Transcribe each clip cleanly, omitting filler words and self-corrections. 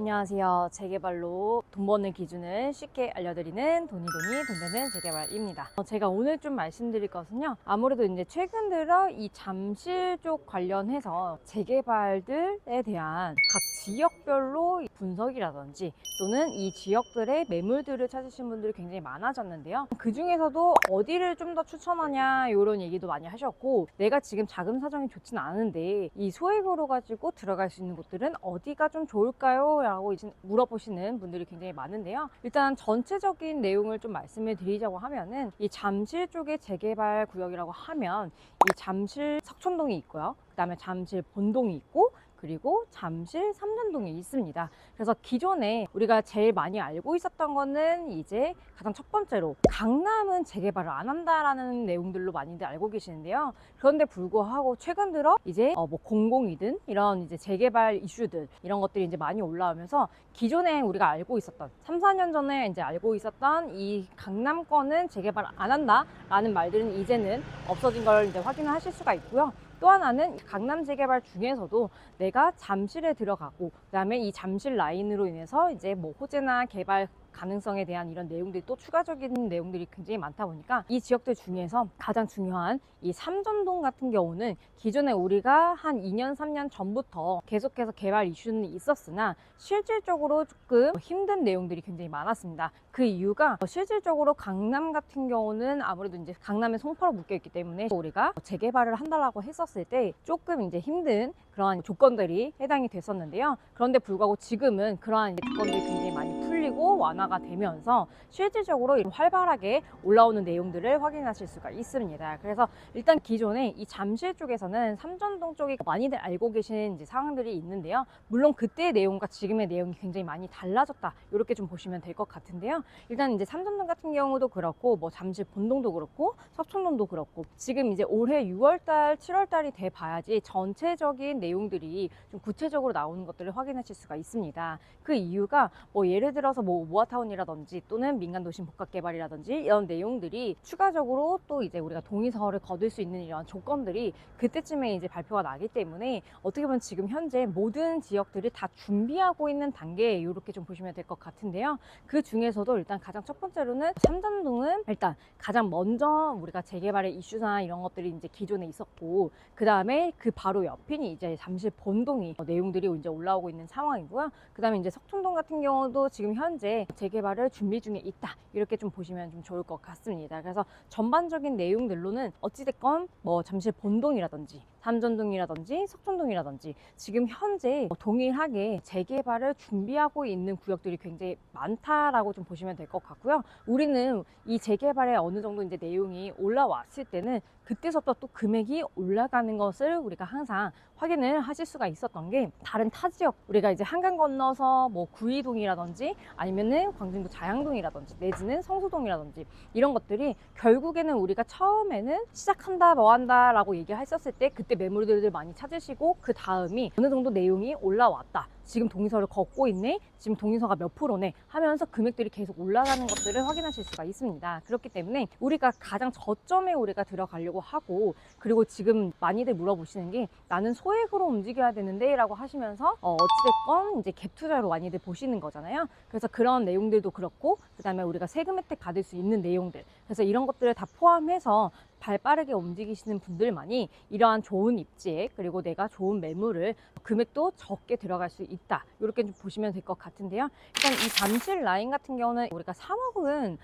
안녕하세요. 재개발로 돈 버는 기준을 쉽게 알려드리는 돈이 돈 되는 재개발입니다. 제가 오늘 좀 말씀드릴 것은요. 아무래도 이제 최근 들어 이 잠실 쪽 관련해서 재개발들에 대한 각 지역별로 분석이라든지 또는 이 지역들의 매물들을 찾으신 분들이 굉장히 많아졌는데요. 그 중에서도 어디를 좀 더 추천하냐 이런 얘기도 많이 하셨고, 내가 지금 자금 사정이 좋진 않은데 이 소액으로 가지고 들어갈 수 있는 곳들은 어디가 좀 좋을까요? 라고 물어보시는 분들이 굉장히 많은데요. 일단 전체적인 내용을 좀 말씀을 드리자고 하면은, 이 잠실 쪽의 재개발 구역이라고 하면 이 잠실 석촌동이 있고요. 그 다음에 잠실 본동이 있고, 그리고 잠실 삼전동이 있습니다. 그래서 기존에 우리가 제일 많이 알고 있었던 거는 이제 가장 첫 번째로 강남은 재개발을 안 한다라는 내용들로 많이들 알고 계시는데요. 그런데 불구하고 최근 들어 이제 뭐 공공이든 이런 이제 재개발 이슈들 이런 것들이 이제 많이 올라오면서 기존에 우리가 알고 있었던 3, 4년 전에 이제 알고 있었던 이 강남권은 재개발 안 한다라는 말들은 이제는 없어진 걸 이제 확인을 하실 수가 있고요. 또 하나는 강남 재개발 중에서도 내가 잠실에 들어가고, 그 다음에 이 잠실 라인으로 인해서 이제 뭐 호재나 개발 가능성에 대한 이런 내용들이 또 추가적인 내용들이 굉장히 많다 보니까 이 지역들 중에서 가장 중요한 이 삼전동 같은 경우는 기존에 우리가 한 2년, 3년 전부터 계속해서 개발 이슈는 있었으나 실질적으로 조금 힘든 내용들이 굉장히 많았습니다. 그 이유가 실질적으로 강남 같은 경우는 아무래도 이제 강남에 송파로 묶여 있기 때문에 우리가 재개발을 한다라고 했었을 때 조금 이제 힘든 그러한 조건들이 해당이 됐었는데요. 그런데 불구하고 지금은 그러한 조건들이 굉장히 많이 풀리고 완화가 되면서 실질적으로 활발하게 올라오는 내용들을 확인하실 수가 있습니다. 그래서 일단 기존에 이 잠실 쪽에서는 삼전동 쪽이 많이들 알고 계신 이제 상황들이 있는데요. 물론 그때의 내용과 지금의 내용이 굉장히 많이 달라졌다, 이렇게 좀 보시면 될 것 같은데요. 일단 이제 삼전동 같은 경우도 그렇고, 뭐 잠실 본동도 그렇고, 석촌동도 그렇고, 지금 이제 올해 6월달, 7월달이 돼 봐야지 전체적인 내용들이 좀 구체적으로 나오는 것들을 확인하실 수가 있습니다. 그 이유가 뭐 예를 들어서 뭐 모아타운이라든지 또는 민간도심 복합개발이라든지 이런 내용들이 추가적으로 또 이제 우리가 동의서를 거둘 수 있는 이런 조건들이 그때쯤에 이제 발표가 나기 때문에 어떻게 보면 지금 현재 모든 지역들이 다 준비하고 있는 단계, 이렇게 좀 보시면 될 것 같은데요. 그 중에서도 일단 가장 첫 번째로는 삼전동은 일단 가장 먼저 우리가 재개발의 이슈나 이런 것들이 이제 기존에 있었고, 그 다음에 그 바로 옆인 이제 잠실 본동이 내용들이 이제 올라오고 있는 상황이고요. 그 다음에 이제 석촌동 같은 경우도 지금 현재 재개발을 준비 중에 있다, 이렇게 좀 보시면 좀 좋을 것 같습니다. 그래서 전반적인 내용들로는 어찌됐건 뭐 잠실 본동이라든지 삼전동이라든지 석촌동이라든지 지금 현재 동일하게 재개발을 준비하고 있는 구역들이 굉장히 많다라고 좀 보시면 될 것 같고요. 우리는 이 재개발에 어느 정도 이제 내용이 올라왔을 때는 그때서부터 또 금액이 올라가는 것을 우리가 항상 확인을 하실 수가 있었던 게, 다른 타 지역 우리가 이제 한강 건너서 뭐 구이동이라든지 아니면은 광진구 자양동이라든지 내지는 성수동이라든지 이런 것들이 결국에는 우리가 처음에는 시작한다 뭐 한다 라고 얘기했었을 때 그때 매물들을 많이 찾으시고, 그 다음이 어느 정도 내용이 올라왔다, 지금 동의서를 걷고 있네, 지금 동의서가 몇 프로네 하면서 금액들이 계속 올라가는 것들을 확인하실 수가 있습니다. 그렇기 때문에 우리가 가장 저점에 우리가 들어가려고 하고, 그리고 지금 많이들 물어보시는 게 나는 소액으로 움직여야 되는데 라고 하시면서 어찌됐건 이제 갭 투자로 많이들 보시는 거잖아요. 그래서 그런 내용들도 그렇고, 그 다음에 우리가 세금 혜택 받을 수 있는 내용들, 그래서 이런 것들을 다 포함해서 발 빠르게 움직이시는 분들만이 이러한 좋은 입지에, 그리고 내가 좋은 매물을 금액도 적게 들어갈 수 있다, 이렇게 좀 보시면 될 것 같은데요. 일단 이 잠실 라인 같은 경우는 우리가 3억은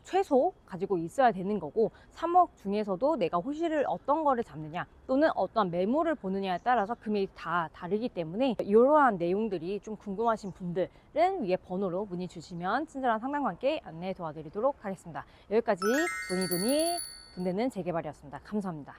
최소 가지고 있어야 되는 거고, 3억 중에서도 내가 호실을 어떤 거를 잡느냐 또는 어떤 매물을 보느냐에 따라서 금액이 다 다르기 때문에 이러한 내용들이 좀 궁금하신 분들은 위에 번호로 문의 주시면 친절한 상담과 함께 안내 도와드리도록 하겠습니다. 여기까지 돈이 돈 되는 재개발이었습니다. 감사합니다.